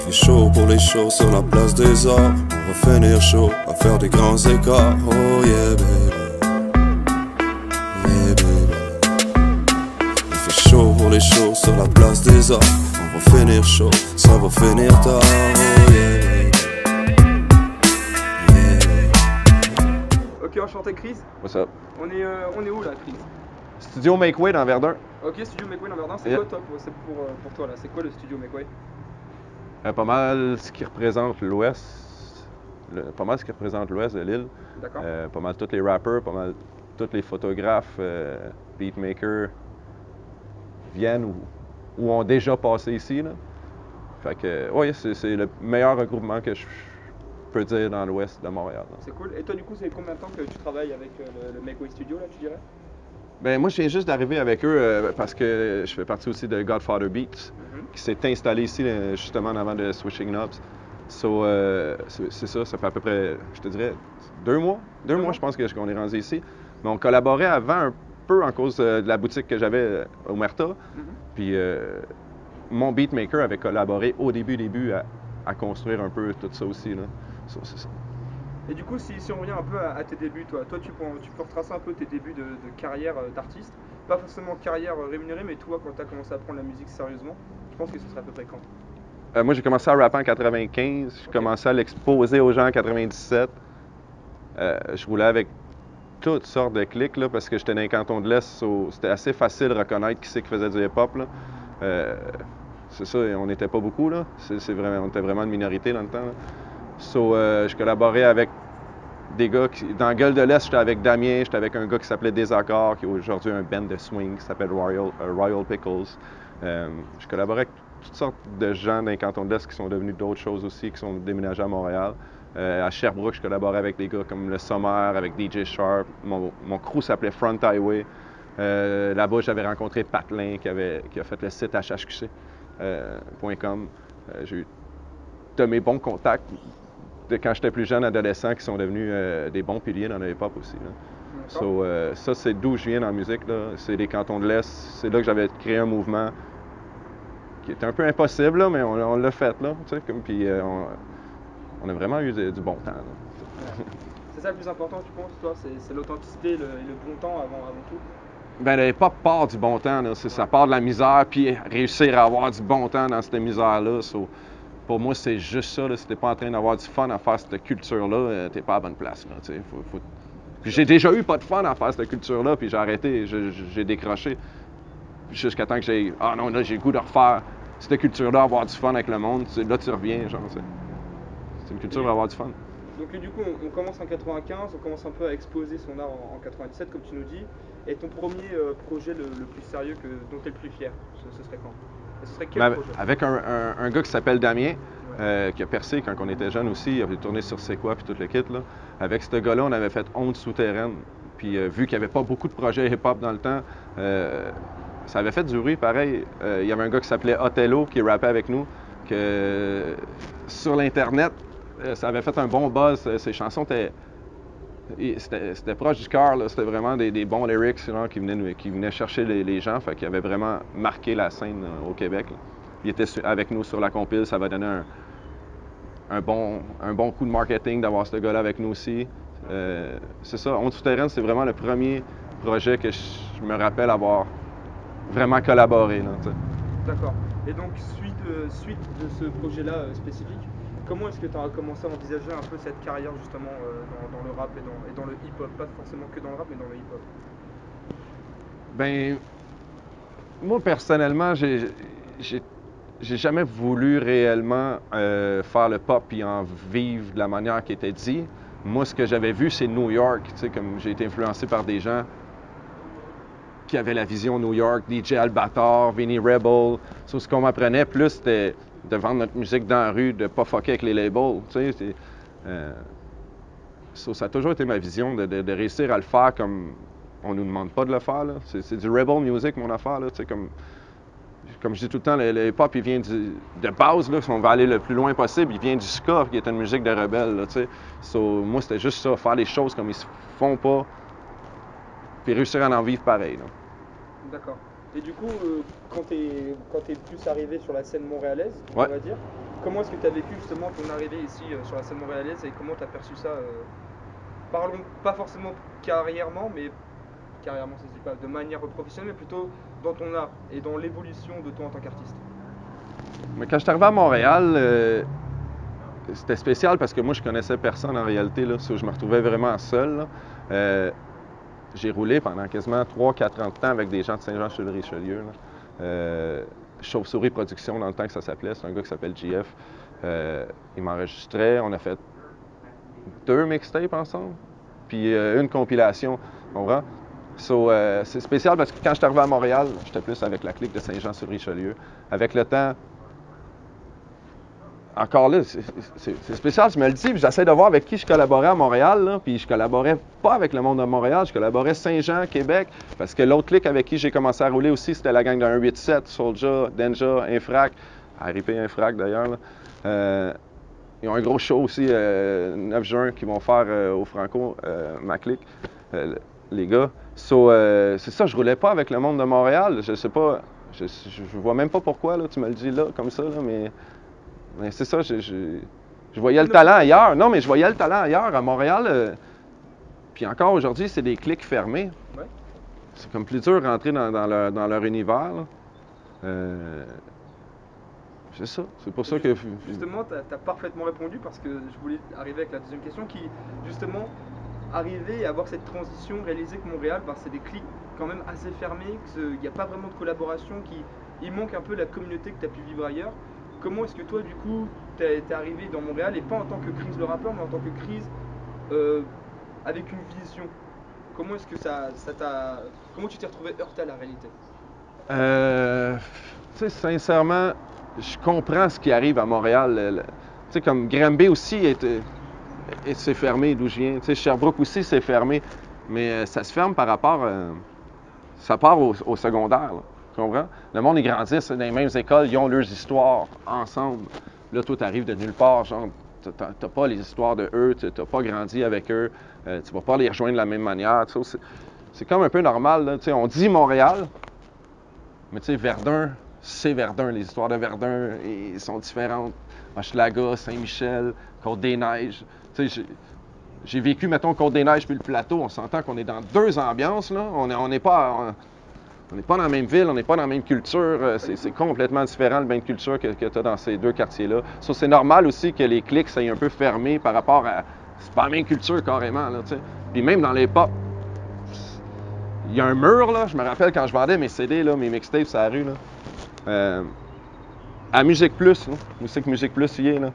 fait chaud pour les shows sur la place des arts. On va finir chaud, à faire des grands écarts. Oh yeah baby, yeah baby. Il fait chaud pour les shows sur la place des arts. On va finir chaud, ça va finir tard. Oh yeah baby, yeah baby. Ok, enchanté Chris. What's up? On est où là, Chris? Studio Make Way dans Verdun. Ok, Studio Make Way dans Verdun, c'est Yeah. quoi top? C'est pour toi là, c'est quoi le Studio Make Way? Pas mal ce qui représente l'Ouest. Pas mal ce qui représente l'Ouest de l'île. D'accord. Pas mal tous les rappers, pas mal tous les photographes, beatmakers viennent ou ont déjà passé ici. Là. Fait que, ouais, c'est le meilleur regroupement que je peux dire dans l'Ouest de Montréal. Là. C'est cool. Et toi, du coup, c'est combien de temps que tu travailles avec le Make Way Studio là, tu dirais? Ben moi, je viens juste d'arriver avec eux parce que je fais partie aussi de Godfather Beats, qui s'est installé ici justement en avant de Switching Knobs. So, c'est ça, ça fait à peu près, je te dirais, 2 mois. 2 mois, je pense qu'on est rendu ici. Mais on collaborait avant un peu en cause de la boutique que j'avais au Merta. Puis mon beatmaker avait collaboré au début à construire un peu tout ça aussi. Là. So, c'est ça. Et du coup, si on revient un peu à tes débuts, toi tu peux retracer un peu tes débuts de carrière d'artiste. Pas forcément carrière rémunérée, mais toi, quand tu as commencé à prendre la musique sérieusement, je pense que ce serait à peu près quand? Moi, j'ai commencé à rapper en 95. J'ai commencé à l'exposer aux gens en 97. Je roulais avec toutes sortes de clics là, parce que j'étais dans les cantons de l'Est. C'était assez facile de reconnaître qui c'est qui faisait du hip-hop. C'est ça, on n'était pas beaucoup. Là. On était vraiment une minorité dans le temps. Là. So, je collaborais avec des gars dans Gueule de l'Est, j'étais avec Damien, j'étais avec un gars qui s'appelait Désaccord, qui est aujourd'hui un band de swing qui s'appelle Royal Pickles. Je collaborais avec toutes sortes de gens dans les cantons de l'Est qui sont devenus d'autres choses aussi, qui sont déménagés à Montréal. À Sherbrooke, je collaborais avec des gars comme Le Sommaire, avec DJ Sharp. Mon crew s'appelait Front Highway. Là-bas, j'avais rencontré Patlin qui a fait le site hhqc.com. J'ai eu de mes bons contacts de quand j'étais plus jeune, adolescent, qui sont devenus des bons piliers dans le hip-hop aussi. Là. So, ça, c'est d'où je viens dans la musique. C'est les cantons de l'Est. C'est là que j'avais créé un mouvement qui était un peu impossible, là, mais on l'a fait. Là, puis on a vraiment eu du bon temps. Ouais. C'est ça le plus important, tu penses, toi? C'est l'authenticité et le bon temps avant tout? Ben, le hip-hop part du bon temps. Là. Ça part de la misère, puis réussir à avoir du bon temps dans cette misère-là. So, pour moi, c'est juste ça. Là. Si t'es pas en train d'avoir du fun à faire cette culture-là, t'es pas à la bonne place. Là, Puis j'ai déjà eu pas de fun à faire cette culture-là, puis j'ai arrêté, j'ai décroché. Jusqu'à temps que j'ai... Ah non, là, j'ai le goût de refaire cette culture-là, avoir du fun avec le monde. Là, tu reviens, genre, c'est une culture pour avoir du fun. Donc du coup, on commence en 95, on commence un peu à exposer son art en 97, comme tu nous dis. Et ton premier projet le plus sérieux dont tu es le plus fier, ce serait quand? Et ce serait quel projet? Avec un gars qui s'appelle Damien, qui a percé quand on était jeune aussi, il avait tourné sur C'est quoi, puis tout le kit. Là. Avec ce gars-là, on avait fait Honte souterraine. Puis vu qu'il n'y avait pas beaucoup de projets hip-hop dans le temps, ça avait fait du bruit pareil. Il y avait un gars qui s'appelait Othello qui rappait avec nous, que sur l'Internet, ça avait fait un bon buzz. Ses chansons c'était proche du cœur. C'était vraiment des bons lyrics là, qui venaient chercher les gens. Fait qu'il avait vraiment marqué la scène au Québec. Là. Il était avec nous sur la compile. Ça va donner un bon coup de marketing d'avoir ce gars-là avec nous aussi. C'est ça. Honte souterraine, c'est vraiment le premier projet que je me rappelle avoir vraiment collaboré. D'accord. Et donc, suite de ce projet-là spécifique, comment est-ce que tu as commencé à envisager un peu cette carrière justement dans le rap et dans le hip-hop? Pas forcément que dans le rap, mais dans le hip-hop. Ben, moi personnellement, j'ai jamais voulu réellement faire le pop et en vivre de la manière qui était dit. Moi, ce que j'avais vu, c'est New York. Tu sais, comme j'ai été influencé par des gens qui avaient la vision New York, DJ Albator, Vinnie Rebel. So, ce qu'on m'apprenait plus, c'était de vendre notre musique dans la rue, de ne pas fucker avec les labels. Tu sais, ça a toujours été ma vision de réussir à le faire comme on nous demande pas de le faire. C'est du rebel music, mon affaire. Là, tu sais, comme je dis tout le temps, le hip-hop, il vient de base, là, si on va aller le plus loin possible, il vient du ska, qui est une musique de rebelle. Là, tu sais. So, moi, c'était juste ça, faire les choses comme ils se font pas, puis réussir à en vivre pareil. D'accord. Et du coup, quand t'es plus arrivé sur la scène montréalaise, on va dire, comment est-ce que tu as vécu justement ton arrivée ici sur la scène montréalaise et comment tu as perçu ça parlons pas forcément carrièrement, mais carrièrement ça se dit pas, de manière professionnelle, mais plutôt dans ton art et dans l'évolution de toi en tant qu'artiste. Mais quand je suis arrivé à Montréal, c'était spécial parce que moi, je connaissais personne en réalité. Là, je me retrouvais vraiment seul. Là. J'ai roulé pendant quasiment 3-4 ans de temps avec des gens de Saint-Jean-sur-le-Richelieu. Chauve-souris Production, dans le temps que ça s'appelait. C'est un gars qui s'appelle JF. Il m'enregistrait. On a fait 2 mixtapes ensemble, puis une compilation. On comprend? C'est spécial parce que quand je suis arrivé à Montréal, j'étais plus avec la clique de Saint-Jean-sur-Richelieu. Avec le temps, encore là, c'est spécial, tu me le dis, puis j'essaie de voir avec qui je collaborais à Montréal, là, puis je collaborais pas avec le monde de Montréal, je collaborais Saint-Jean, Québec, parce que l'autre clique avec qui j'ai commencé à rouler aussi, c'était la gang de 187, Soulja, Denja, Infrac, RIP Infrac d'ailleurs. Ils ont un gros show aussi, 9 juin, qu'ils vont faire au Franco, ma clique, les gars. C'est ça, je roulais pas avec le monde de Montréal, je sais pas, je vois même pas pourquoi, là, tu me le dis là, comme ça, là, mais c'est ça, je voyais le talent ailleurs. Non, mais je voyais le talent ailleurs. À Montréal, puis encore aujourd'hui, c'est des clics fermés. Ouais. C'est comme plus dur de rentrer dans leur univers. C'est ça. C'est pour ça que... Justement, tu as parfaitement répondu parce que je voulais arriver avec la deuxième question qui, justement, arriver et avoir cette transition, réaliser que Montréal, c'est des clics quand même assez fermés, qu'il n'y a pas vraiment de collaboration, qu'il manque un peu la communauté que tu as pu vivre ailleurs. Comment est-ce que toi, du coup, t'es arrivé dans Montréal, et pas en tant que Chris le rappeur, mais en tant que Chris avec une vision? Comment est-ce que ça t'a... Comment tu t'es retrouvé heurté à la réalité? Tu sais, sincèrement, je comprends ce qui arrive à Montréal. Tu sais, comme Granby aussi, c'est fermé d'où je viens. Tu sais, Sherbrooke aussi, c'est fermé. Mais ça se ferme par rapport... ça part au secondaire, là. Tu comprends? Le monde, ils grandissent dans les mêmes écoles, ils ont leurs histoires ensemble. Là, toi, t'arrives de nulle part, genre, t'as pas les histoires de eux, t'as pas grandi avec eux, tu vas pas les rejoindre de la même manière. C'est comme un peu normal, là. Tu sais, on dit Montréal, mais tu sais, Verdun, c'est Verdun. Les histoires de Verdun sont différentes. Hochelaga, Saint-Michel, Côte-des-Neiges. Tu sais, j'ai vécu, mettons, Côte-des-Neiges puis le plateau. On s'entend qu'on est dans 2 ambiances, là. On n'est pas dans la même ville, on n'est pas dans la même culture. C'est complètement différent le bain de culture que tu as dans ces 2 quartiers-là. Ça, c'est normal aussi que les clics soient un peu fermés par rapport à... C'est pas la même culture, carrément, là, tu sais. Puis même dans les pop, il y a un mur, là. Je me rappelle quand je vendais mes CD, là, mes mixtapes sur la rue, là. À Musique Plus, là. Où c'est que Musique Plus y est, là?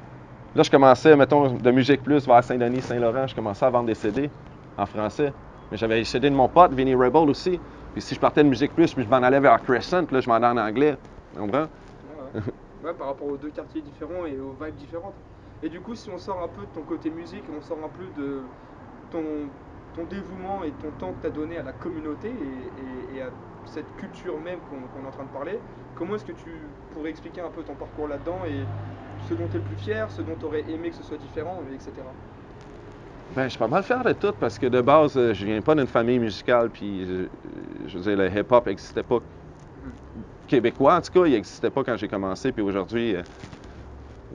Là, je commençais, mettons, de Musique Plus vers Saint-Denis, Saint-Laurent, je commençais à vendre des CD en français. Mais j'avais les CD de mon pote, Vinny Rebel aussi. Puis si je partais de Musique Plus, puis je m'en allais vers Crescent, là, je m'en allais en anglais. Tu comprends? Ouais, par rapport aux 2 quartiers différents et aux vibes différentes. Et du coup, si on sort un peu de ton côté musique, on sort un peu de ton dévouement et ton temps que tu as donné à la communauté et à cette culture même qu'on est en train de parler, comment est-ce que tu pourrais expliquer un peu ton parcours là-dedans et ce dont tu es le plus fier, ce dont tu aurais aimé que ce soit différent, etc. Ben, je suis pas mal fier de tout parce que de base, je viens pas d'une famille musicale, puis je veux dire, le hip-hop n'existait pas québécois, en tout cas, il n'existait pas quand j'ai commencé, puis aujourd'hui,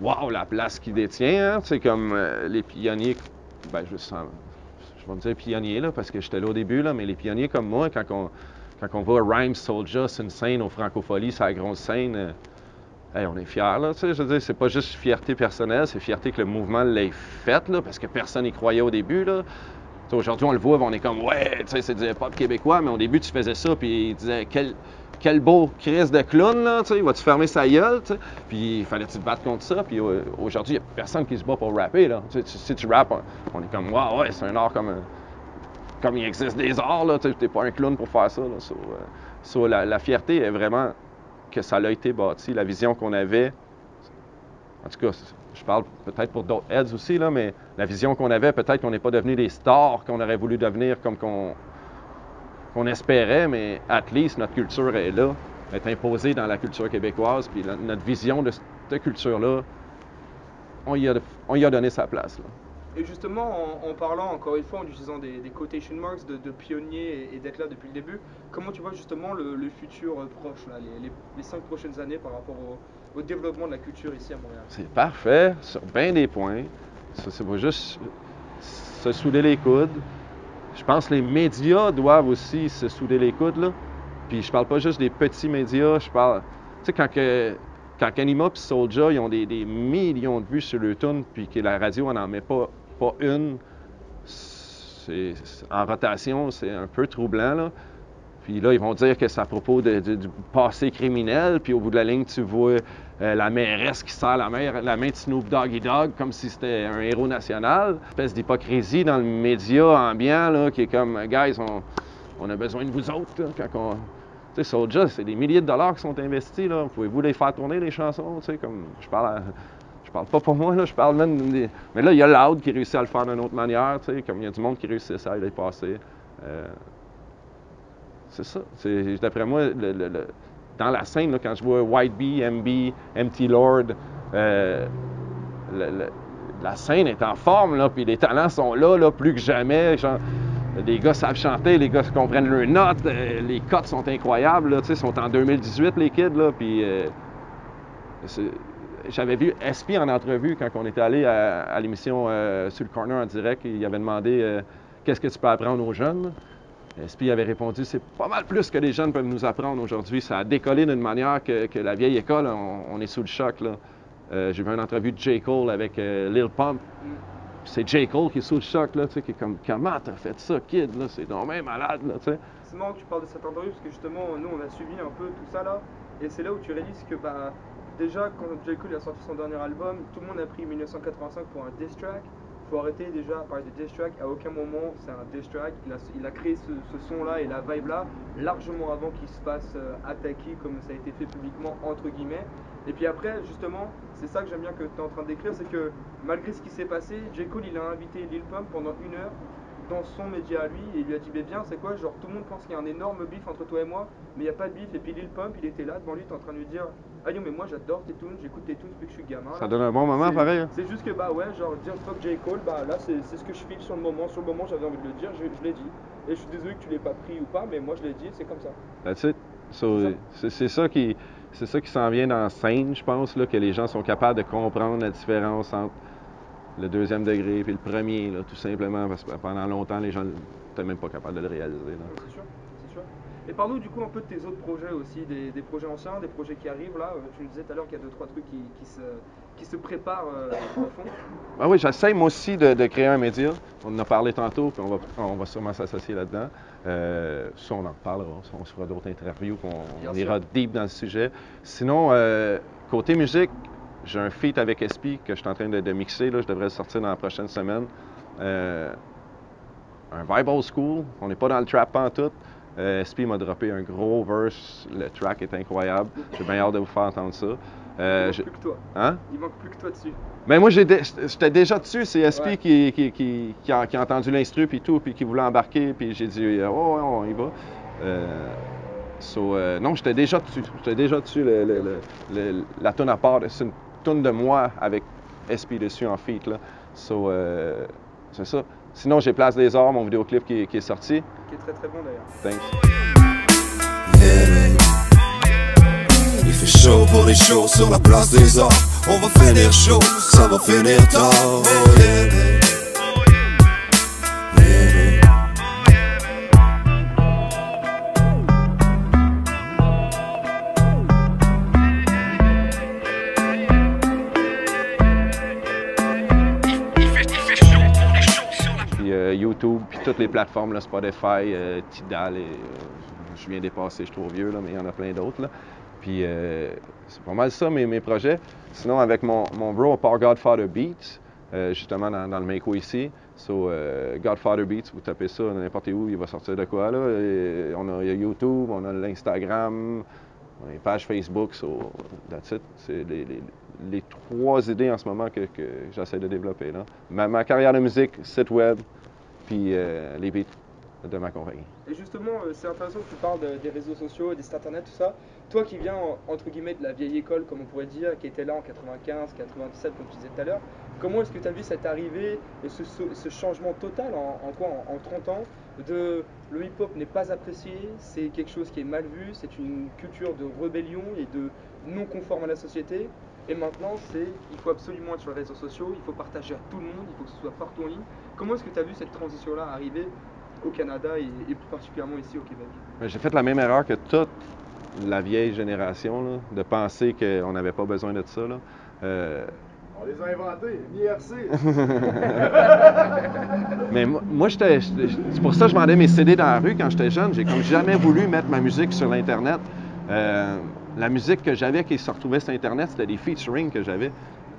wow, la place qu'il détient, hein, tu sais, comme les pionniers, ben, je vais me dire pionniers, là, parce que j'étais là au début, là, mais les pionniers comme moi, quand on va à Rhymes, Soulja, c'est une scène au Francofolie, c'est la grosse scène, hey, on est fiers, là, tu sais, je veux dire, c'est pas juste fierté personnelle, c'est fierté que le mouvement l'ait fait, là, parce que personne n'y croyait au début, là. Aujourd'hui, on le voit, on est comme, ouais, tu sais, c'est du hip-hop québécois, mais au début, tu faisais ça, puis ils disaient, quel beau Chris de clown, là, tu sais, il va-tu fermer sa gueule, tu sais. Puis il fallait-tu te battre contre ça, puis aujourd'hui, il n'y a personne qui se bat pour rapper, là. Tu sais, si tu rappes, on est comme, wow, ouais, c'est un art comme il existe des arts, là, tu sais, t'es pas un clown pour faire ça, là. La fierté est vraiment que ça a été bâti, la vision qu'on avait. En tout cas, je parle peut-être pour d'autres heads aussi, là, mais la vision qu'on avait, peut-être qu'on n'est pas devenu des stars qu'on aurait voulu devenir comme qu'on espérait, mais at least notre culture est là, est imposée dans la culture québécoise, puis notre vision de cette culture-là, on y a donné sa place, là. Et justement, en parlant, encore une fois, en utilisant des quotation marks de pionniers et d'être là depuis le début, comment tu vois justement le futur proche, là, les 5 prochaines années par rapport au développement de la culture ici à Montréal? C'est parfait, sur bien des points. Ça, c'est pas juste se souder les coudes. Je pense que les médias doivent aussi se souder les coudes, là. Puis je parle pas juste des petits médias, je parle... Tu sais, quand Anima et Soulja, ils ont des millions de vues sur le tune, puis que la radio n'en met pas une, en rotation, c'est un peu troublant, là. Puis là, ils vont dire que c'est à propos du passé criminel, puis au bout de la ligne, tu vois la mairesse qui serre la main de Snoop Doggy Dogg comme si c'était un héros national. Une espèce d'hypocrisie dans le média ambiant, là, qui est comme « Guys, on a besoin de vous autres, là, quand on... » Tu sais, Soulja, c'est des milliers de dollars qui sont investis, là. Pouvez-vous les faire tourner, les chansons, tu sais, comme... Je parle pas pour moi, là, je parle même... Mais là, il y a Loud qui réussit à le faire d'une autre manière, tu sais, comme il y a du monde qui réussit à y passer. C'est ça. D'après moi, dans la scène, là, quand je vois White Bee, MB, MT Lord, la scène est en forme, là, puis les talents sont là, plus que jamais. Genre, les gars savent chanter, les gars comprennent leurs notes, les cotes sont incroyables, là, ils sont en 2018, les kids, là, puis j'avais vu SP en entrevue quand on était allé à l'émission sur le Corner en direct. Il avait demandé qu'est-ce que tu peux apprendre aux jeunes. SP avait répondu, c'est pas mal plus que les jeunes peuvent nous apprendre aujourd'hui. Ça a décollé d'une manière que la vieille école, on est sous le choc, là. J'ai vu une entrevue de J. Cole avec Lil Pump. C'est J. Cole qui est sous le choc, là, tu sais, qui est comme, comment t'as fait ça, kid, là, c'est donc même malade, là, tu sais. C'est marrant que tu parles de cette interview parce que justement, nous, on a suivi un peu tout ça, là, et c'est là où tu réalises que, bah, déjà, quand J. Cole a sorti son dernier album, tout le monde a pris 1985 pour un diss track. Faut arrêter déjà de parler de diss track, à aucun moment c'est un diss track, il a créé ce son-là et la vibe-là largement avant qu'il se fasse attaquer comme ça a été fait publiquement, entre guillemets. Et puis après, justement, c'est ça que j'aime bien que tu es en train de décrire, c'est que malgré ce qui s'est passé, J. Cole il a invité Lil Pump pendant 1 heure dans son média à lui et il lui a dit, mais bien, c'est quoi, genre tout le monde pense qu'il y a un énorme bif entre toi et moi, mais il n'y a pas de bif. Et puis Lil Pump, il était là devant lui, t'es en train de lui dire, ah non mais moi j'adore tes tunes, j'écoute tes tunes depuis que je suis gamin. Ça donne un bon moment, pareil. Hein? C'est juste que bah ouais, genre dire fuck J. Cole, bah là c'est ce que je file sur le moment. Sur le moment j'avais envie de le dire, je l'ai dit. Et je suis désolé que tu l'aies pas pris ou pas, mais moi je l'ai dit, c'est comme ça. That's it. So, c'est ça qui s'en vient dans la scène, je pense, là, que les gens sont capables de comprendre la différence entre le 2e degré et le premier, là, tout simplement, parce que pendant longtemps, les gens n'étaient même pas capables de le réaliser. C'est sûr, c'est sûr. Et parle-nous du coup un peu de tes autres projets aussi, des projets anciens, des projets qui arrivent là. Tu nous disais tout à l'heure qu'il y a 2-3 trucs qui se préparent au fond. Ah oui, j'essaie moi aussi de créer un média. On en a parlé tantôt, puis on va sûrement s'associer là-dedans. Ça, on en reparlera. On se fera d'autres interviews, puis on ira deep dans le sujet. Sinon, côté musique, j'ai un feat avec SP que je suis en train de mixer. Là, je devrais le sortir dans la prochaine semaine. Un vibe old school. On n'est pas dans le trap pantoute. SP m'a droppé un gros verse. Le track est incroyable. J'ai bien hâte de vous faire entendre ça. Il manque plus que toi. Hein? Il manque plus que toi dessus. Ben moi, j'étais déjà dessus. C'est SP Ouais. qui a entendu l'instru puis tout, puis qui voulait embarquer. Puis j'ai dit, oh, on y va. Non, j'étais déjà dessus. La tune à part, c'est une tune de moi avec SP dessus en feat. Là. C'est ça. Sinon, j'ai Place des Arts, mon vidéoclip qui est sorti. Qui est très très bon d'ailleurs. Thanks. Il fait chaud pour les shows sur la place des Arts. On va finir chaud, ça va finir tard. Oh yeah, baby. YouTube, puis toutes les plateformes, là, Spotify, Tidal, je viens dépasser, je suis trop vieux, là, mais il y en a plein d'autres. Là. Puis c'est pas mal ça, mes projets. Sinon, avec mon bro, part Godfather Beats, justement dans le Mako ici. Godfather Beats, vous tapez ça n'importe où, il va sortir de quoi. Là. Il y a YouTube, on a l'Instagram, on a une page Facebook, that's it. C'est les 3 idées en ce moment que j'essaie de développer. Là. Ma carrière de musique, site web, puis les beats de ma compagnie. Et justement, c'est intéressant que tu parles des réseaux sociaux, des sites internet, tout ça. Toi qui viens, entre guillemets, de la vieille école, comme on pourrait dire, qui était là en 95, 97, comme tu disais tout à l'heure, comment est-ce que tu as vu cette arrivée et ce changement total en 30 ans de le hip-hop n'est pas apprécié, c'est quelque chose qui est mal vu, c'est une culture de rébellion et non conforme à la société. Et maintenant, il faut absolument être sur les réseaux sociaux, il faut partager à tout le monde, il faut que ce soit partout en ligne. Comment est-ce que tu as vu cette transition-là arriver au Canada et plus particulièrement ici au Québec? J'ai fait la même erreur que toute la vieille génération, là, de penser qu'on n'avait pas besoin de ça. Là. On les a inventés, l'IRC. Mais moi c'est pour ça que je vendais mes CD dans la rue quand j'étais jeune. J'ai comme jamais voulu mettre ma musique sur l'Internet. La musique que j'avais qui se retrouvait sur Internet, c'était des featuring que j'avais.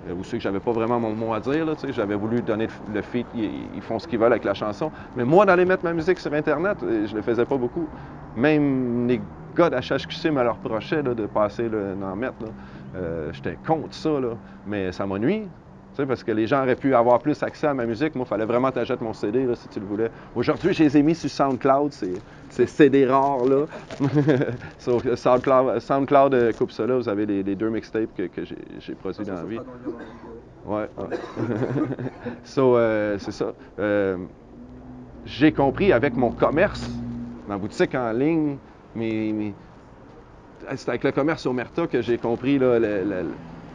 Ou ceux que j'avais pas vraiment mon mot à dire, là, j'avais voulu donner le feat, ils font ce qu'ils veulent avec la chanson. Mais moi, d'aller mettre ma musique sur Internet, je le faisais pas beaucoup. Même les gars d'HHQC me le reprochaient là, de passer d'en mettre. J'étais contre ça, là. Mais ça m'ennuie. Parce que les gens auraient pu avoir plus accès à ma musique. Moi, il fallait vraiment t'achètes mon CD là, si tu le voulais. Aujourd'hui, je les ai mis sur SoundCloud, ces CD rares là. Sur SoundCloud, coupe ça là, vous avez les 2 mixtapes que j'ai produits dans la vie. Ouais. C'est ça. J'ai compris avec mon commerce, ma boutique en ligne, c'est avec le commerce Omerta que j'ai compris là,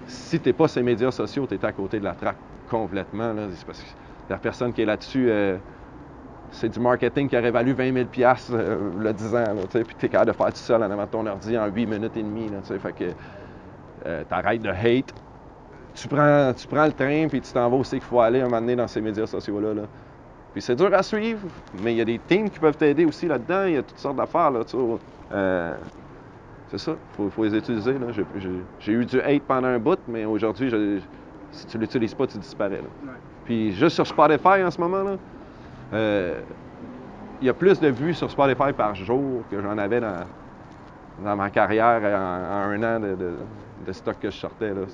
si tu n'es pas sur les médias sociaux, tu es à côté de la traque complètement. Là. C'est parce que la personne qui est là-dessus, c'est du marketing qui aurait valu 20 000 le 10 ans. Là, puis tu es capable de faire tout seul en avant de ton ordi en 8 minutes et demie. Là, fait que t'arrêtes de hate. Tu prends le train puis tu t'en vas où c'est qu'il faut aller un moment donné dans ces médias sociaux-là. Là. Puis c'est dur à suivre, mais il y a des teams qui peuvent t'aider aussi là-dedans. Il y a toutes sortes d'affaires. Là, c'est ça, il faut les utiliser. Là. J'ai eu du hate pendant un bout, mais aujourd'hui, si tu ne l'utilises pas, tu disparais. Là. Ouais. Puis juste sur Spotify en ce moment, là, il y a plus de vues sur Spotify par jour que j'en avais dans ma carrière en un an de stock que je sortais. Là.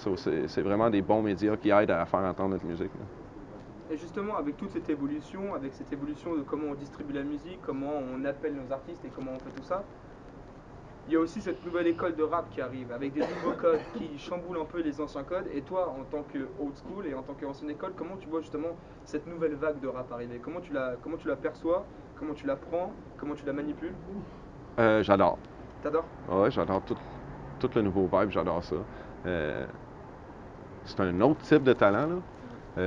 C'est vraiment des bons médias qui aident à faire entendre notre musique. Là. Et justement, avec toute cette évolution, avec cette évolution de comment on distribue la musique, comment on appelle nos artistes et comment on fait tout ça, il y a aussi cette nouvelle école de rap qui arrive, avec des nouveaux codes qui chamboulent un peu les anciens codes. Et toi, en tant que old school et en tant qu'ancienne école, comment tu vois justement cette nouvelle vague de rap arriver? Comment tu la perçois? Comment tu la prends? Comment tu la manipules? J'adore. T'adores? Ouais, j'adore tout le nouveau vibe, j'adore ça. C'est un autre type de talent, là,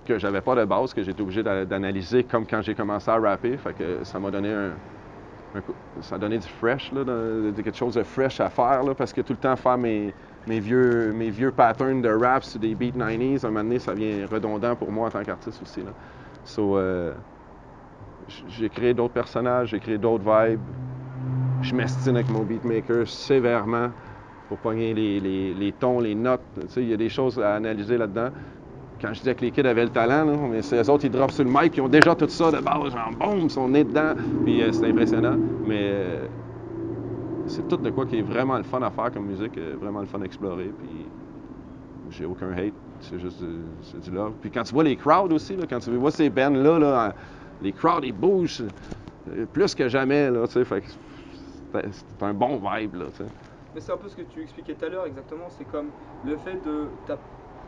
que j'avais pas de base, que j'étais obligé d'analyser comme quand j'ai commencé à rapper. Fait que ça m'a donné ça a donné du fresh, là, quelque chose de fresh à faire, là, parce que tout le temps faire mes vieux patterns de rap sur des beats 90s, à un moment donné, ça devient redondant pour moi en tant qu'artiste aussi. Là. J'ai créé d'autres personnages, j'ai créé d'autres vibes. Je m'estime avec mon beatmaker sévèrement pour pogner les tons, les notes. Il y a des choses à analyser là-dedans. Quand je disais que les kids avaient le talent, là, mais c'est eux autres, ils droppent sur le mic, ils ont déjà tout ça de base, genre boum, ils sont nés dedans, puis c'est impressionnant. Mais c'est tout de quoi qui est vraiment le fun à faire comme musique, vraiment le fun à explorer, puis j'ai aucun hate, c'est juste c'est du love. Puis quand tu vois les crowds aussi, là, quand tu vois ces bands-là, là, les crowds, ils bougent plus que jamais, là, tu sais, fait que c'est un bon vibe, là, tu sais. Mais c'est un peu ce que tu expliquais tout à l'heure, exactement, c'est comme le fait de...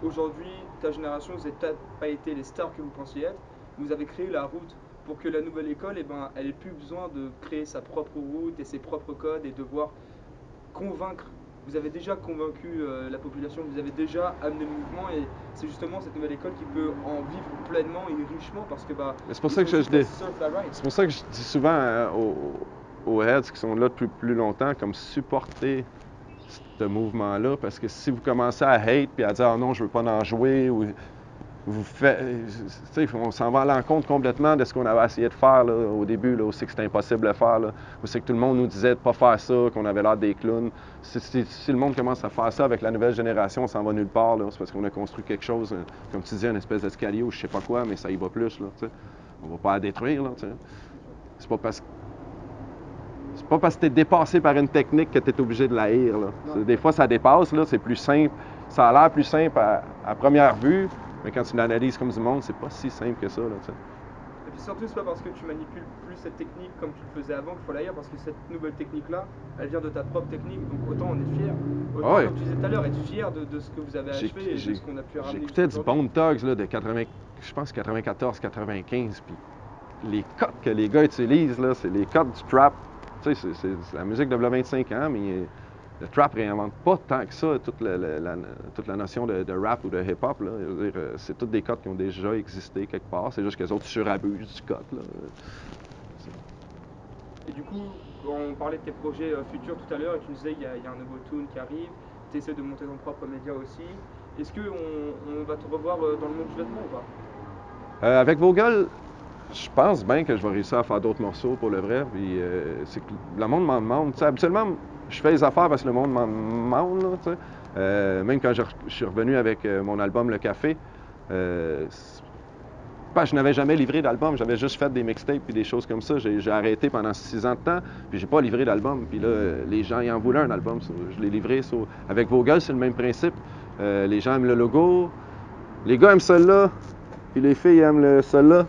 Aujourd'hui, ta génération, vous n'avez peut-être pas été les stars que vous pensiez être. Vous avez créé la route pour que la nouvelle école, elle n'ait plus besoin de créer sa propre route et ses propres codes et devoir convaincre. Vous avez déjà convaincu la population, vous avez déjà amené le mouvement et c'est justement cette nouvelle école qui peut en vivre pleinement et richement parce que c'est pour ça que c'est pour ça que je dis souvent aux heads qui sont là depuis plus longtemps comme supporter ce mouvement-là, parce que si vous commencez à hate puis à dire « Ah non, je veux pas en jouer » ou vous faites... On s'en va à l'encontre complètement de ce qu'on avait essayé de faire là, au début, là, où c'est que c'était impossible de faire, là, où c'est que tout le monde nous disait de pas faire ça, qu'on avait l'air des clowns. Si le monde commence à faire ça avec la nouvelle génération, on s'en va nulle part, là, c'est parce qu'on a construit quelque chose, comme tu disais, une espèce d'escalier ou je sais pas quoi, mais ça y va plus, là, t'sais. On va pas la détruire, là, t'sais. C'est pas parce que tu es dépassé par une technique que tu es obligé de la haïr. Là. Des fois, ça dépasse, là, c'est plus simple. Ça a l'air plus simple à première vue, mais quand tu l'analyses comme du monde, c'est pas si simple que ça. Là, et puis surtout, c'est pas parce que tu manipules plus cette technique comme tu le faisais avant qu'il faut la haïr, parce que cette nouvelle technique-là, elle vient de ta propre technique, donc autant en être fier. Autant, comme tu disais tout à l'heure, être fier de ce que vous avez achevé et de ce qu'on a pu ramener. J'écoutais du Bone Thugs là, de 94-95, puis les codes que les gars utilisent, là, c'est les codes du trap. Tu sais, c'est la musique de 25 ans, mais le trap réinvente pas tant que ça toute la notion de rap ou de hip-hop. Là. Je veux dire, c'est tous des codes qui ont déjà existé quelque part. C'est juste que les autres surabusent du code. Là. Et du coup, on parlait de tes projets futurs tout à l'heure et tu nous disais qu'il y a un nouveau tune qui arrive, tu essaies de monter ton propre média aussi. Est-ce qu'on va te revoir dans le monde du vêtement ou pas? Avec Vogel, je pense bien que je vais réussir à faire d'autres morceaux pour le vrai. Puis, c'est que le monde m'en demande. T'sais, habituellement, je fais les affaires parce que le monde m'en demande. Là, même quand je suis revenu avec mon album Le Café, je n'avais jamais livré d'album. J'avais juste fait des mixtapes et des choses comme ça. J'ai arrêté pendant 6 ans de temps, puis j'ai pas livré d'album. Puis là, les gens y en voulaient un album. Je l'ai livré. Avec Vogel, c'est le même principe. Les gens aiment le logo. Les gars aiment celle-là. Puis les filles aiment celle-là.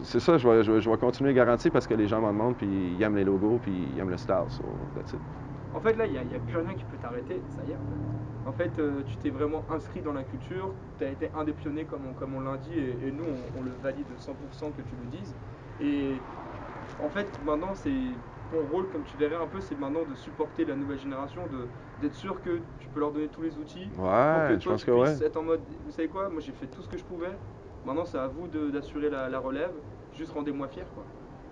C'est ça, je vais continuer garanti parce que les gens m'en demandent, puis ils aiment les logos, puis ils aiment le style. So, that's it. En fait, là, il n'y a plus rien qui peut t'arrêter, ça y est. En fait, tu t'es vraiment inscrit dans la culture, tu as été un des pionniers, comme on l'a dit, et nous, on le valide 100% que tu le dises. Et en fait, maintenant, c'est ton rôle, comme tu verrais un peu, c'est maintenant de supporter la nouvelle génération, d'être sûr que tu peux leur donner tous les outils pour que je pense tu que puisses ouais. être en mode, vous savez quoi, moi j'ai fait tout ce que je pouvais, maintenant c'est à vous d'assurer la relève, juste rendez-moi fier, quoi.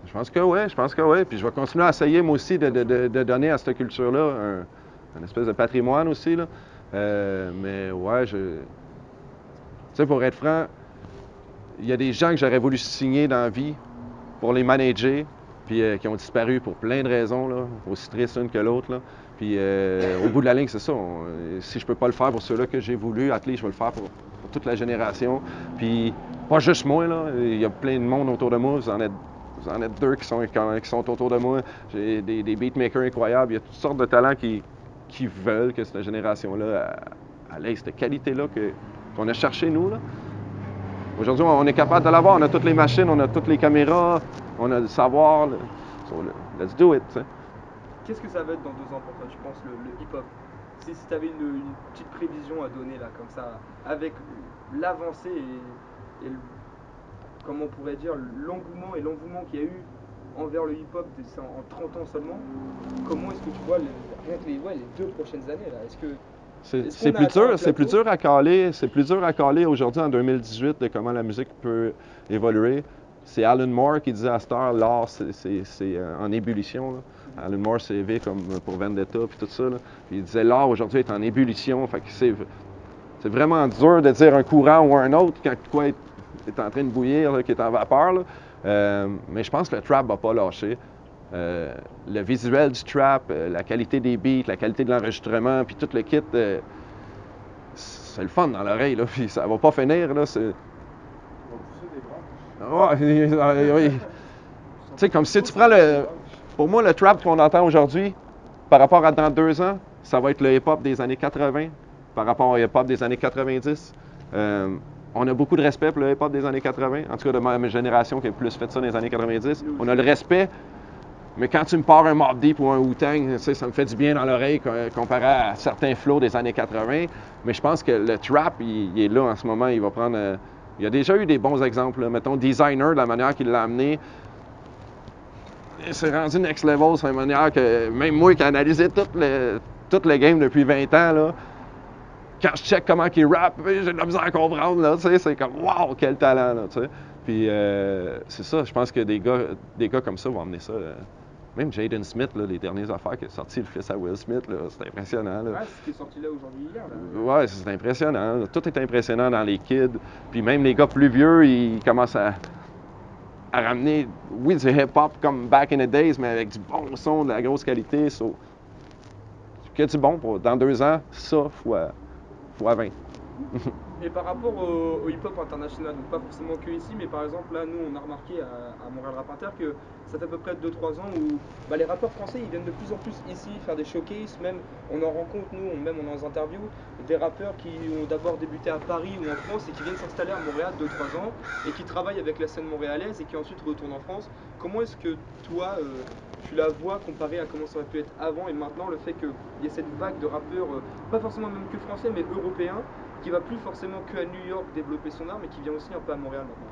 Je pense que oui. Puis je vais continuer à essayer, moi aussi, de donner à cette culture-là un espèce de patrimoine aussi. Là. Mais ouais, tu sais, pour être franc, il y a des gens que j'aurais voulu signer dans la vie pour les manager, puis qui ont disparu pour plein de raisons, là, aussi tristes l'une que l'autre. Là. Puis au bout de la ligne, c'est ça. Si je peux pas le faire pour ceux-là que j'ai voulu, je vais le faire pour toute la génération. Puis pas juste moi, là. Il y a plein de monde autour de moi. Vous en êtes 2 qui sont autour de moi. J'ai des beatmakers incroyables. Il y a toutes sortes de talents qui veulent que cette génération-là ait cette qualité-là qu'on a cherché, nous. Là. Aujourd'hui, on est capable de l'avoir. On a toutes les machines, on a toutes les caméras, on a le savoir. So, let's do it. T'sais. Qu'est-ce que ça va être dans 2 ans pour toi, tu penses, le hip-hop? Si tu avais une petite prévision à donner, là, comme ça, avec l'avancée et comment on pourrait dire, l'engouement et l'envouement qu'il y a eu envers le hip-hop en 30 ans seulement, comment est-ce que tu vois les 2 prochaines années, là? C'est plus dur à caler aujourd'hui en 2018 de comment la musique peut évoluer. C'est Alan Moore qui disait à cette heure, l'art c'est en ébullition. Là. Alan Moore s'est élevé comme pour Vendetta puis tout ça. Là. Puis il disait l'art aujourd'hui est en ébullition. Fait que c'est vraiment dur de dire un courant ou un autre quand quoi est en train de bouillir, là, qui est en vapeur. Là. Mais je pense que le trap va pas lâcher. Le visuel du trap, la qualité des beats, la qualité de l'enregistrement, puis tout le kit, c'est le fun dans l'oreille, là, puis ça va pas finir, là, c'est... Oui. Tu sais, comme si tu prends Pour moi, le trap qu'on entend aujourd'hui, par rapport à dans 2 ans, ça va être le hip-hop des années 80, par rapport au hip-hop des années 90. On a beaucoup de respect pour le hip-hop des années 80, en tout cas de ma génération qui a plus fait ça dans les années 90. On a le respect. Mais quand tu me pars un Mobb Deep ou un Wu-Tang, ça me fait du bien dans l'oreille comparé à certains flows des années 80. Mais je pense que le trap, il est là en ce moment. Il va prendre... il y a déjà eu des bons exemples. Là. Mettons, Designer, de la manière qu'il l'a amené, c'est rendu next level. C'est une manière que même moi qui ai analysé tout le game depuis 20 ans, là, quand je check comment il rappe, j'ai de la misère à comprendre. Là, c'est comme « Wow, quel talent! » là, t'sais. Puis c'est ça, je pense que des gars comme ça vont amener ça. Même Jaden Smith, là, les dernières affaires qui a sorti le fils à Will Smith, c'est impressionnant. Là. Ouais, c'est ce qui est sorti là aujourd'hui hier. Là. Ouais, c'est impressionnant. Là. Tout est impressionnant dans les kids. Puis même les gars plus vieux, ils commencent à ramener, oui, du hip-hop comme back in the days, mais avec du bon son, de la grosse qualité. So, que du bon pour dans 2 ans, ça fois 20. Et par rapport au hip-hop international, donc pas forcément que ici, mais par exemple là, nous on a remarqué à Montréal Rap Inter que ça fait à peu près 2-3 ans où les rappeurs français ils viennent de plus en plus ici faire des showcases, même on en rencontre nous, même on en interview, des rappeurs qui ont d'abord débuté à Paris ou en France et qui viennent s'installer à Montréal 2-3 ans et qui travaillent avec la scène montréalaise et qui ensuite retournent en France. Comment est-ce que toi tu la vois comparé à comment ça aurait pu être avant et maintenant, le fait qu'il y ait cette vague de rappeurs, pas forcément même que français mais européens, qui va plus forcément que à New York développer son art, mais qui vient aussi un peu à Montréal maintenant.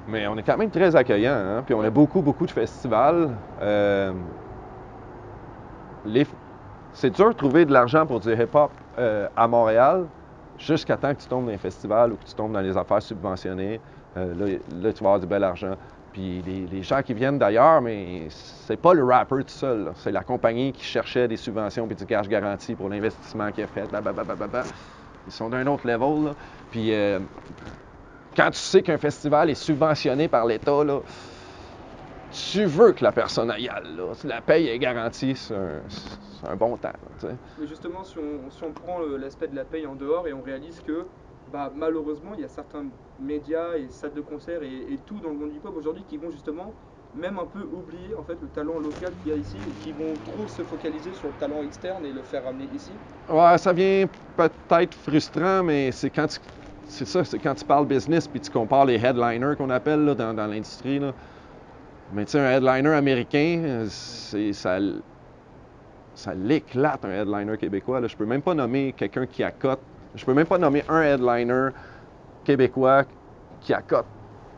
Mais on est quand même très accueillant, hein? Puis on a beaucoup de festivals. C'est dur de trouver de l'argent pour du hip-hop à Montréal jusqu'à temps que tu tombes dans les festivals ou que tu tombes dans les affaires subventionnées. Là, tu vas avoir du bel argent. Puis les gens qui viennent d'ailleurs, mais c'est pas le rapper tout seul, là. C'est la compagnie qui cherchait des subventions puis du cash garanti pour l'investissement qu'il a fait. Blablabla. Ils sont d'un autre level, là. Puis quand tu sais qu'un festival est subventionné par l'État, là, tu veux que la personne aille là. La paye est garantie, c'est un bon temps. Là, mais justement, si on prend l'aspect de la paye en dehors et on réalise que malheureusement, il y a certains médias et salles de concert et tout dans le monde du hip-hop aujourd'hui qui vont justement même un peu oublier en fait le talent local qu'il y a ici et qui vont trop se focaliser sur le talent externe et le faire ramener ici. Ouais, ça vient peut-être frustrant, mais c'est quand tu parles business puis tu compares les headliners qu'on appelle là, dans l'industrie. Là. Mais tu sais, un headliner américain, ça l'éclate un headliner québécois. Là. Je peux même pas nommer quelqu'un qui accote. Je peux même pas nommer un headliner québécois qui accote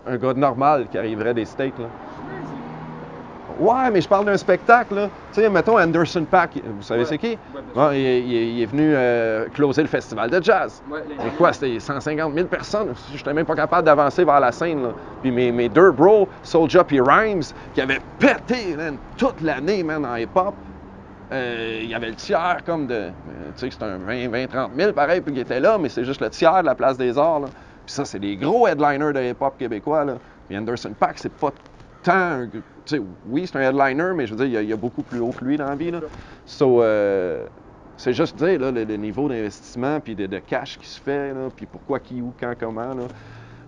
un gars normal qui arriverait des States. Là. Ouais, mais je parle d'un spectacle. Là. Tu sais, mettons Anderson .Paak, vous savez c'est qui? Ouais, il est venu closer le festival de jazz. Ouais, et quoi, c'était 150 000 personnes. Je n'étais même pas capable d'avancer vers la scène. Là. Puis mes deux bros, Soulja et Rhymes, qui avaient pété man, toute l'année man, en hip-hop, il y avait le tiers comme de... tu sais, c'était un 20-30 000 pareil, puis qui était là, mais c'est juste le tiers de la Place des Arts. Là. Puis ça, c'est des gros headliners de hip-hop québécois. Là. Puis Anderson .Paak, c'est pas tant... Tu sais, oui, c'est un headliner, mais je veux dire, il y a beaucoup plus haut que lui dans la vie. Là. So, c'est juste dire là, le niveau d'investissement puis de cash qui se fait, là, puis pourquoi, qui, où, quand, comment. Là. À un moment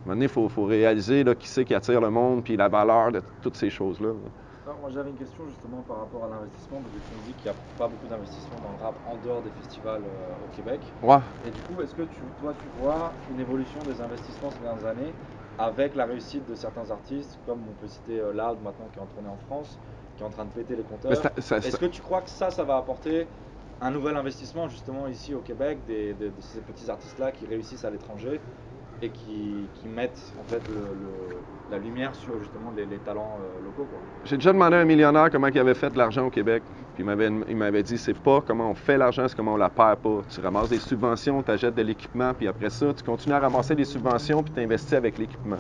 donné, il faut réaliser là, qui c'est qui attire le monde puis la valeur de toutes ces choses-là. Là. Alors, moi j'avais une question justement par rapport à l'investissement, parce que tu me dis qu'il n'y a pas beaucoup d'investissement dans le rap en dehors des festivals au Québec. Ouais. Et du coup, est-ce que toi tu vois une évolution des investissements ces dernières années avec la réussite de certains artistes, comme on peut citer Loud maintenant qui est en tournée en France, qui est en train de péter les compteurs. Est-ce que tu crois que ça va apporter un nouvel investissement justement ici au Québec de ces petits artistes-là qui réussissent à l'étranger et qui mettent en fait la lumière sur justement les talents locaux quoi. J'ai déjà demandé à un millionnaire comment il avait fait de l'argent au Québec. Puis il m'avait dit, c'est pas comment on fait l'argent, c'est comment on la perd pas. Tu ramasses des subventions, tu achètes de l'équipement, puis après ça, tu continues à ramasser des subventions, puis tu investis avec l'équipement.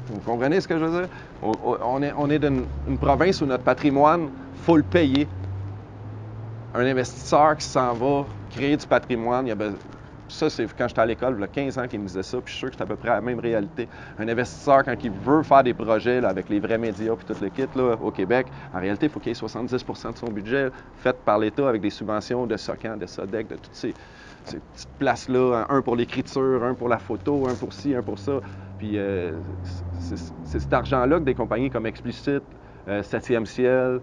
Vous comprenez ce que je veux dire? On est d'une province où notre patrimoine, il faut le payer. Un investisseur qui s'en va créer du patrimoine, ça, c'est quand j'étais à l'école, il y a 15 ans qu'il me disait ça, puis je suis sûr que c'est à peu près la même réalité. Un investisseur, quand il veut faire des projets là, avec les vrais médias et tout le kit là, au Québec, en réalité, il faut qu'il y ait 70 % de son budget fait par l'État avec des subventions de SOCAN, de SODEC, de toutes ces petites places-là, un pour l'écriture, un pour la photo, un pour ci, un pour ça. Puis c'est cet argent-là que des compagnies comme Explicit, 7e Ciel,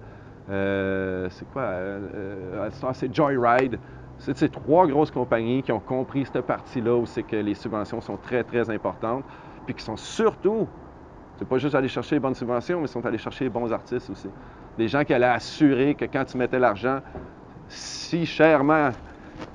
c'est quoi? C'est Joyride. C'est ces trois grosses compagnies qui ont compris cette partie-là où c'est que les subventions sont très, très importantes, puis qui sont surtout, c'est pas juste aller chercher les bonnes subventions, mais sont allés chercher les bons artistes aussi. Des gens qui allaient assurer que quand tu mettais l'argent si chèrement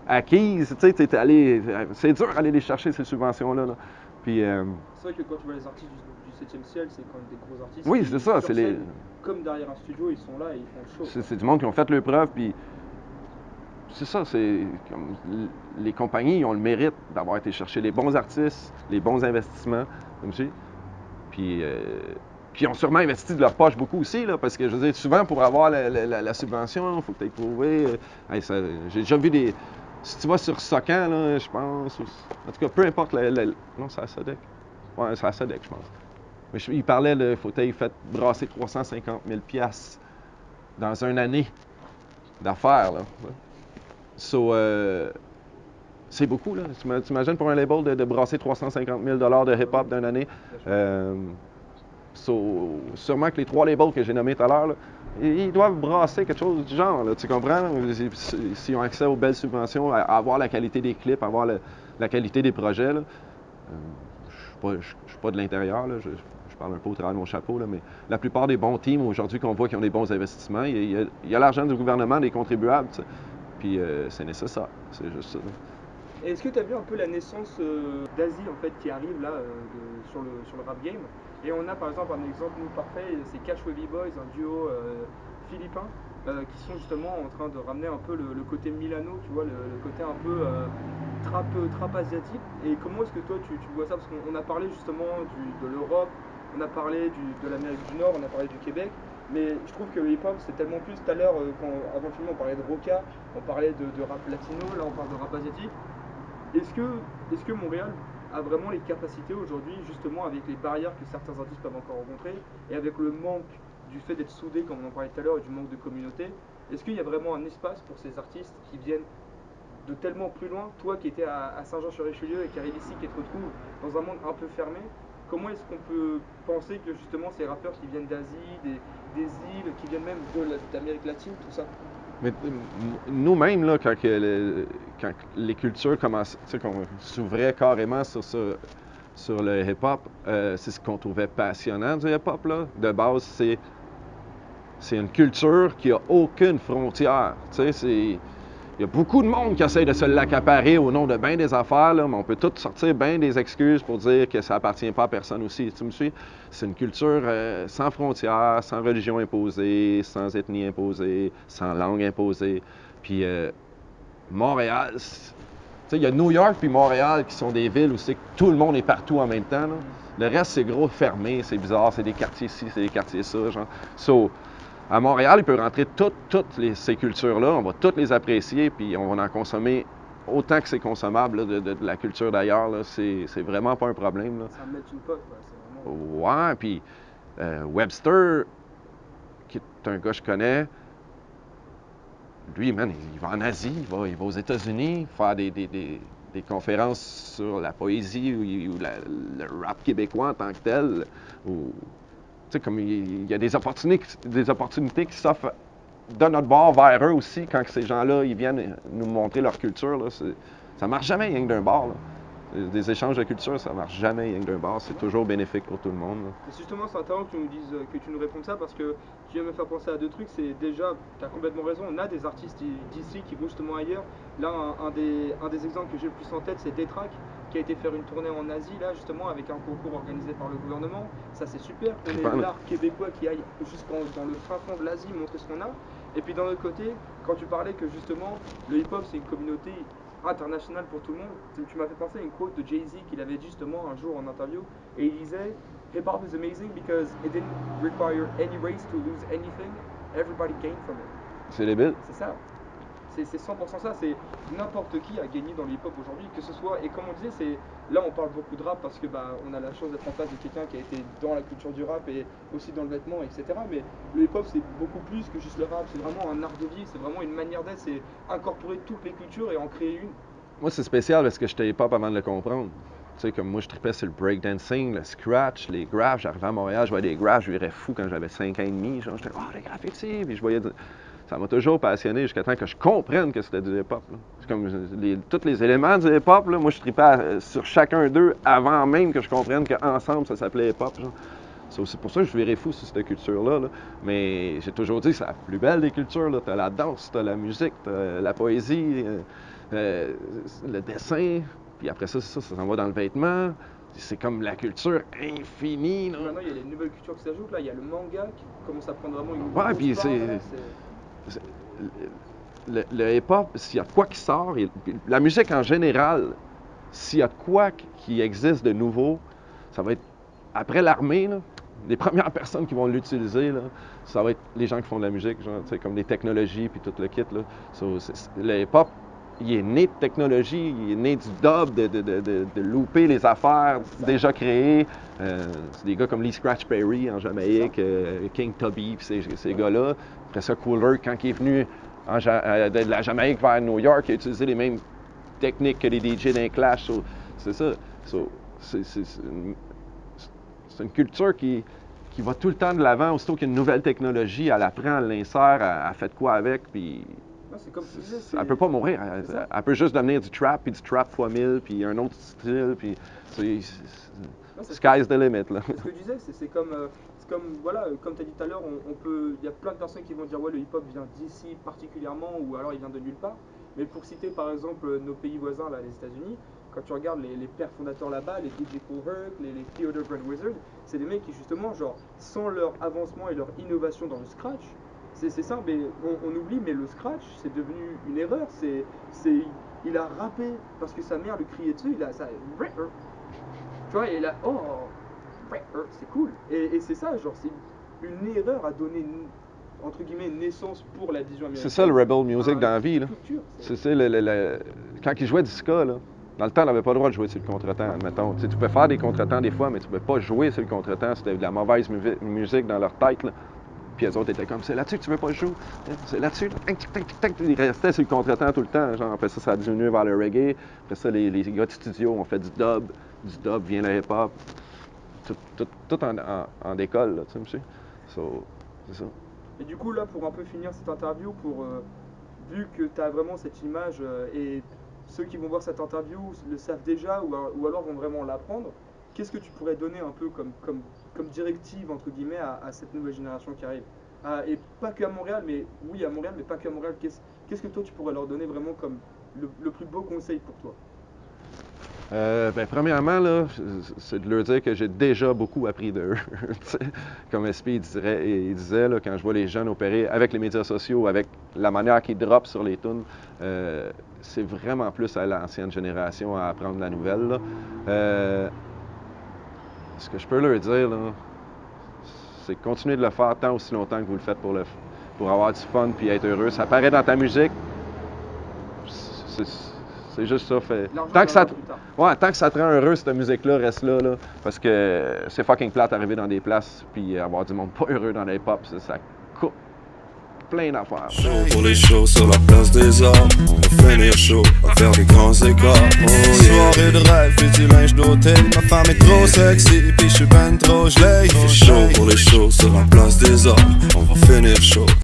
acquise, tu sais, t'es allé... C'est dur d'aller les chercher, ces subventions-là. Là. Puis... C'est vrai que quand tu vois les artistes du 7e ciel, c'est quand même des gros artistes. Oui, c'est ça. C'est les... Comme derrière un studio, ils sont là et ils font le show. C'est du monde qui ont fait leur preuve, puis... C'est ça, c'est comme les compagnies ont le mérite d'avoir été chercher les bons artistes, les bons investissements, comme je dis. Puis ils ont sûrement investi de leur poche beaucoup aussi, là, parce que je veux dire, souvent pour avoir la subvention, il faut que tu aies prouvé. J'ai déjà vu des. Si tu vas sur SOCAN, là, je pense. En tout cas, peu importe non, c'est à SODEC. Ouais, c'est à SODEC, je pense. Mais il parlait, il faut que tu aies fait brasser 350 000 $ dans une année d'affaires, là. So, c'est beaucoup, là. Tu imagines pour un label de brasser 350 000 $ de hip-hop d'une année. Sûrement que les trois labels que j'ai nommés tout à l'heure, là, ils doivent brasser quelque chose du genre, là, tu comprends? S'ils ont accès aux belles subventions, à avoir la qualité des clips, à avoir la qualité des projets. Là. Je ne suis pas de l'intérieur, là. Je parle un peu au travers de mon chapeau, là, mais la plupart des bons teams aujourd'hui qu'on voit qui ont des bons investissements, il y a l'argent du gouvernement, des contribuables, t'sais. Puis c'est nécessaire, c'est juste ça. Et est-ce que tu as vu un peu la naissance d'Asie en fait qui arrive là sur le rap game? Et on a par exemple un exemple nous parfait, c'est Catch Wavy Boys, un duo philippin qui sont justement en train de ramener un peu le côté Milano, tu vois, le côté un peu trap asiatique. Et comment est-ce que toi tu vois ça? Parce qu'on a parlé justement de l'Europe, on a parlé de l'Amérique du Nord, on a parlé du Québec. Mais je trouve que le hip-hop c'est tellement plus. Tout à l'heure, avant le film, on parlait de Roca, on parlait de rap latino, là on parle de rap asiatique. Est-ce que Montréal a vraiment les capacités aujourd'hui, justement avec les barrières que certains artistes peuvent encore rencontrer, et avec le manque du fait d'être soudés, comme on en parlait tout à l'heure, et du manque de communauté, est-ce qu'il y a vraiment un espace pour ces artistes qui viennent de tellement plus loin, toi qui étais à Saint-Jean-sur-Richelieu et qui arrive ici, qui te retrouve dans un monde un peu fermé, comment est-ce qu'on peut penser que justement ces rappeurs qui viennent d'Asie, des îles, qui viennent même d'Amérique latine, tout ça? Mais nous-mêmes, là, quand les cultures commençaient, qu'on s'ouvrait carrément sur le hip-hop, c'est ce qu'on trouvait passionnant du hip-hop, là. De base, c'est une culture qui a aucune frontière. Il y a beaucoup de monde qui essaie de se l'accaparer au nom de bien des affaires, là, mais on peut tout sortir bien des excuses pour dire que ça appartient pas à personne aussi. Tu me suis? C'est une culture sans frontières, sans religion imposée, sans ethnie imposée, sans langue imposée. Puis Montréal, il y a New York puis Montréal qui sont des villes où c'est que tout le monde est partout en même temps. Là. Le reste, c'est gros, fermé, c'est bizarre, c'est des quartiers ci, c'est des quartiers ça. Genre. À Montréal, il peut rentrer toutes ces cultures-là, on va toutes les apprécier, puis on va en consommer autant que c'est consommable là, de la culture d'ailleurs. Là. C'est vraiment pas un problème. Là. Ça me met une pote, c'est vraiment... Ouais, puis Webster, qui est un gars que je connais, lui, man, il va en Asie, il va aux États-Unis faire des conférences sur la poésie ou le rap québécois en tant que tel. Tu sais, comme il y a des opportunités qui s'offrent de notre bord vers eux aussi quand ces gens-là ils viennent nous montrer leur culture. Là, ça marche jamais rien que d'un bord. Là. Des échanges de culture, ça marche jamais rien que d'un bord. C'est toujours bénéfique pour tout le monde. Là. Et justement, c'est intéressant que tu nous dises, que tu nous répondes ça parce que tu viens me faire penser à deux trucs. C'est déjà, tu as complètement raison, on a des artistes d'ici qui vont justement ailleurs. Là, un des exemples que j'ai le plus en tête, c'est Détrac, qui a été faire une tournée en Asie, là, justement, avec un concours organisé par le gouvernement. Ça, c'est super. On est l'art québécois qui aille dans le fin fond de l'Asie montrer ce qu'on a. Et puis d'un autre côté, quand tu parlais que justement, le hip-hop, c'est une communauté internationale pour tout le monde, tu m'as fait penser à une quote de Jay-Z qu'il avait dit justement un jour en interview. Et il disait, hip-hop is amazing because it didn't require any race to lose anything. Everybody gained from it. C'est débile. C'est ça. C'est 100% ça, c'est n'importe qui a gagné dans le hip-hop aujourd'hui, que ce soit, et comme on disait, là on parle beaucoup de rap parce que on a la chance d'être en face de quelqu'un qui a été dans la culture du rap et aussi dans le vêtement, etc. Mais le hip-hop c'est beaucoup plus que juste le rap, c'est vraiment un art de vie, c'est vraiment une manière d'être, c'est incorporer toutes les cultures et en créer une. Moi c'est spécial parce que j'étais hip-hop avant de le comprendre. Tu sais, comme moi, je tripais sur le breakdancing, le scratch, les graphes. J'arrivais à Montréal, je voyais des graphes, je virais fou quand j'avais 5 ans et demi. Genre, j'étais, les graffitis! Puis je voyais... Ça m'a toujours passionné jusqu'à temps que je comprenne que c'était du hip-hop. C'est comme tous les éléments du hip-hop, là, moi, je tripais sur chacun d'eux avant même que je comprenne qu'ensemble, ça s'appelait hip-hop. C'est pour ça que je virais fou sur cette culture-là. Là. Mais j'ai toujours dit que c'est la plus belle des cultures. T'as la danse, t'as la musique, t'as la poésie, le dessin. Puis après ça s'en va dans le vêtement. C'est comme la culture infinie. Là. Maintenant, il y a les nouvelles cultures qui s'ajoutent. Là, il y a le manga qui commence à prendre vraiment une grosse puis part. Le hip-hop, s'il y a de quoi qui sort, la musique en général, s'il y a de quoi qui existe de nouveau, ça va être après l'armée, là, les premières personnes qui vont l'utiliser, là, ça va être les gens qui font de la musique, genre, comme les technologies puis tout le kit. Là. Le hip-hop, il est né de technologie, il est né du dub, de louper les affaires déjà créées. C'est des gars comme Lee Scratch Perry en Jamaïque, King Tubby, puis ces gars-là. Après ça, Cooler, quand il est venu de la Jamaïque vers New York, il a utilisé les mêmes techniques que les DJ d'un Clash. C'est ça. C'est une culture qui va tout le temps de l'avant. Aussitôt qu'il y a une nouvelle technologie, elle apprend, elle l'insère, elle fait de quoi avec, puis... C'est comme tu disais, elle peut pas mourir. Elle peut juste devenir du trap, puis du trap x 1000, puis un autre style, puis... Sky's the limit, là. Ce que je disais, c'est comme voilà, comme tu as dit tout à l'heure, il y a plein de personnes qui vont dire ouais, le hip-hop vient d'ici particulièrement, ou alors il vient de nulle part. Mais pour citer par exemple nos pays voisins, là, les États-Unis, quand tu regardes les pères fondateurs là-bas, les DJ Kool Herc, les Theodore Grand Wizard, c'est des mecs qui justement, genre, sans leur avancement et leur innovation dans le scratch, c'est simple, mais on oublie, mais le scratch, c'est devenu une erreur. Il a rappé parce que sa mère le criait dessus, il a ça, tu vois, et là, oh, c'est cool. Et c'est ça, genre, c'est une erreur à donner, entre guillemets, naissance pour la vision américaine. C'est ça le rebel music dans la vie, là. Quand il jouait du ska, là, dans le temps, on n'avait pas le droit de jouer sur le contretemps, admettons. Tu pouvais faire des contretemps des fois, mais tu ne pouvais pas jouer sur le contretemps. C'était de la mauvaise musique dans leur tête, là. Puis les autres étaient comme, c'est là-dessus que tu veux pas jouer, c'est là-dessus, ils restaient sur le contretemps tout le temps, genre, après ça a diminué vers le reggae, après ça, les gars de studio ont fait du dub vient le hip-hop, tout en décolle, là, tu sais, monsieur, c'est ça. Et du coup, là, pour un peu finir cette interview, vu que tu as vraiment cette image, et ceux qui vont voir cette interview le savent déjà, ou alors vont vraiment l'apprendre, qu'est-ce que tu pourrais donner un peu comme directive, entre guillemets, à cette nouvelle génération qui arrive, et pas qu'à Montréal, mais oui à Montréal, mais pas qu'à Montréal. Qu'est-ce que toi tu pourrais leur donner vraiment comme le plus beau conseil pour toi? Premièrement, là, c'est de leur dire que j'ai déjà beaucoup appris d'eux. Comme SP il disait là, quand je vois les jeunes opérer avec les médias sociaux, avec la manière qu'ils drop sur les tunes, c'est vraiment plus à l'ancienne génération à apprendre la nouvelle, là. Ce que je peux leur dire, là, c'est continuer de le faire tant aussi longtemps que vous le faites pour avoir du fun puis être heureux. Ça paraît dans ta musique. C'est juste ça. Tant que ça te rend heureux, cette musique-là, reste là, parce que c'est fucking plate d'arriver dans des places puis avoir du monde pas heureux dans les pop. Ça coupe plein d'affaires. Chaud pour les shows sur la place des arts. On va finir chaud, à faire des grands écarts. Soirée de rêve, puis du linge d'hôtel. Ma femme est trop sexy, puis je suis ben trop gelé. Il fait chaud pour les shows sur la place des arts. On va finir chaud.